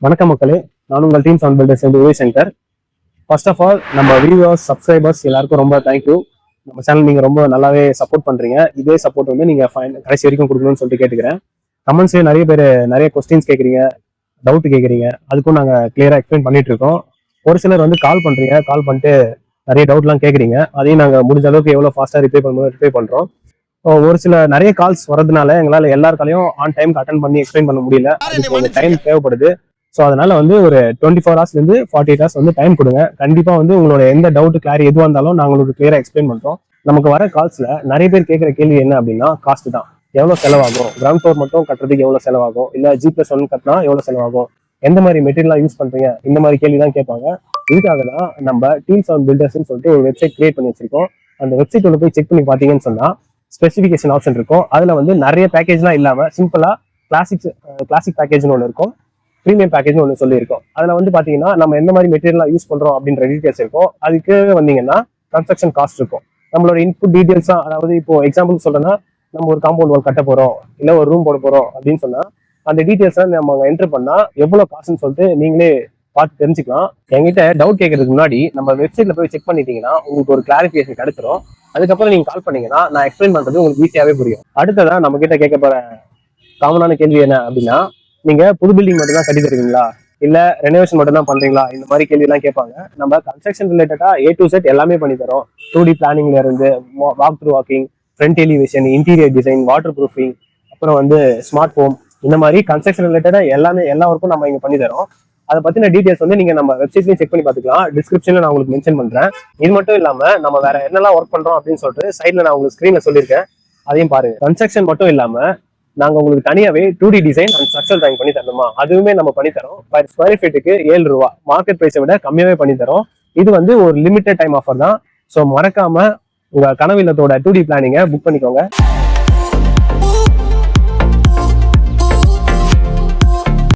வணக்கம் மக்களே, நான் உங்கள் team sound builders Uday Shankar. First of all நம்ம வியூவர்ஸ் சப்ஸ்கிரைபர்ஸ் எல்லாருக்கும் ரொம்ப தேங்க்யூ. நம்ம சேனல் நீங்கள் ரொம்ப நல்லாவே சப்போர்ட் பண்ணுறீங்க. இதே சப்போர்ட் வந்து நீங்கள் கடைசி வரைக்கும் கொடுக்கணும்னு சொல்லிட்டு கேட்டுக்கிறேன். கமெண்ட்ஸ்லேயே நிறைய பேர் நிறைய கொஸ்டின்ஸ் கேட்குறீங்க, டவுட் கேட்குறீங்க. அதுக்கும் நாங்கள் கிளியராக எக்ஸ்பிளைன் பண்ணிட்டு இருக்கோம். ஒரு சிலர் வந்து கால் பண்ணுறீங்க, கால் பண்ணிட்டு நிறைய டவுட்லாம் கேட்குறீங்க. அதையும் நாங்கள் முடிஞ்ச அளவுக்கு எவ்வளோ ஃபாஸ்ட்டாக ரிப்ளை பண்ணுறோம். ஒரு சில நிறைய கால்ஸ் வரதுனால எங்களால் எல்லாருக்காலையும் ஆன் டைம் அட்டன் பண்ணி எக்ஸ்பிளைன் பண்ண முடியல. அதுக்கு கொஞ்சம் டைம் தேவைப்படுது. ஸோ அதனால வந்து ஒரு 24 ஹவர்ஸ்லேருந்து 48 ஹவர்ஸ் வந்து டைம் கொடுங்க. கண்டிப்பாக வந்து உங்களோட எந்த டவுட் கிளாரி எதுவாக இருந்தாலும் நாங்கள் உங்களுக்கு கிளியராக எக்ஸ்பிளைன் பண்ணுறோம். நமக்கு வர கால்ஸில் நிறைய பேர் கேட்குற கேள்வி என்ன அப்படின்னா, காஸ்ட் தான். எவ்வளோ செலவாகும், கிரவுண்ட் ஃப்ளோர் மட்டும் கட்டுறதுக்கு எவ்வளோ செலவாகும், இல்லை G+1 கட்டினா எவ்வளோ செலவாகும், எந்த மாதிரி மெட்டீரியலாக யூஸ் பண்ணுறீங்க, இந்த மாதிரி கேள்வி தான் கேட்பாங்க. இதுக்காக தான் நம்ம டீம் சவுண்ட் பில்டர்ஸ்ன்னு சொல்லிட்டு ஒரு வெப்சைட் கிரியேட் பண்ணி வச்சிருக்கோம். அந்த வெப்சைட் உள்ள போய் செக் பண்ணி பார்த்தீங்கன்னு சொன்னால் ஸ்பெசிஃபிகேஷன் ஆப்ஷன் இருக்கும். அதில் வந்து நிறைய பேக்கேஜ்லாம் இல்லாமல் சிம்பிளாக கிளாசிக் பேக்கேஜ்னு ஒன்று இருக்கும், ப்ரீமியம் பேக்கேஜ்னு ஒன்று சொல்லியிருக்கோம். அதில் வந்து பார்த்தீங்கன்னா நம்ம எந்த மாதிரி மெட்டீரியலாக யூஸ் பண்ணுறோம் அப்படின்ற டீட்டெயில்ஸ் இருக்கும். அதுக்கு வந்தீங்கன்னா கன்ஸ்ட்ரக்ஷன் காஸ்ட் இருக்கும். நம்மளோட இன்புட் டீட்டெயில்ஸாக, அதாவது இப்போ எக்ஸாம்பிள் சொல்றேன்னா, நம்ம ஒரு காம்பவுண்ட் வால் கட்ட போகிறோம், இல்லை ஒரு ரூம் போட போகிறோம் அப்படின்னு சொன்னால் அந்த டீட்டெயில்ஸ்லாம் நம்ம என்ட்ரு பண்ணால் எவ்வளோ காசுன்னு சொல்லிட்டு நீங்களே பார்த்து தெரிஞ்சுக்கலாம். என்கிட்ட டவுட் கேட்கறதுக்கு முன்னாடி நம்ம வெப்சைட்ல போய் செக் பண்ணிட்டீங்கன்னா உங்களுக்கு ஒரு கிளாரிஃபிகேஷன் கிடைச்சிரும். அதுக்கப்புறம் நீங்க கால் பண்ணீங்கன்னா நான் எக்ஸ்பிளைன் பண்றது உங்களுக்கு ஈஸியாவே புரியும். அடுத்ததான் நம்ம கிட்ட கேட்க போற காமனான கேள்வி என்ன அப்படின்னா, நீங்க புது பில்டிங் மட்டும் தான் கட்டி தருவீங்களா, இல்ல ரெனோவேஷன் மட்டும் தான் பண்றீங்களா, இந்த மாதிரி கேள்வி எல்லாம் கேட்பாங்க. நம்ம கன்ஸ்ட்ரக்ஷன் ரிலேட்டடா A to Z எல்லாமே பண்ணி தரோம். 2D பிளானிங்ல இருந்து walk through walking, front elevation, interior design, water proofing, அப்புறம் வந்து ஸ்மார்ட் ஹோம், இந்த மாதிரி கன்ஸ்ட்ரக்ஷன் ரிலேட்டடா எல்லா ஒர்க்கும் நம்ம இங்க பண்ணி தரோம். அதை பத்தின டீடைல்ஸ் வந்து நீங்க நம்ம வெப்சைட்லயும் செக் பண்ணி பாத்துக்கலாம். டிஸ்கிரிப்ஷன்ல நான் உங்களுக்கு மென்ஷன் பண்றேன். இது மட்டும் இல்லாம நம்ம வேற என்னெல்லாம் ஒர்க் பண்றோம் அப்படின்னு சொல்லிட்டு சைட்ல நான் உங்களுக்கு ஸ்கிரீன்ல சொல்லியிருக்கேன், அதையும் பாருங்க. கன்ஸ்ட்ரக்ஷன் மட்டும் இல்லாம நாங்க உங்களுக்கு தனியாவே 2D design and structural drawing பண்ணி தரணுமா, அதுவுமே நம்ம பண்ணி தரோம். பர் ஸ்கொயர் ஃபீட்டுக்கு 7 ரூபா, மார்க்கெட் பிரைஸை விட கம்மியாவே பண்ணி தரோம். இது வந்து ஒரு லிமிடெட் டைம் ஆஃபர் தான். ஸோ மறக்காம உங்க கனவு இல்லத்தோட 2D பிளானிங்கை புக் பண்ணிக்கோங்க.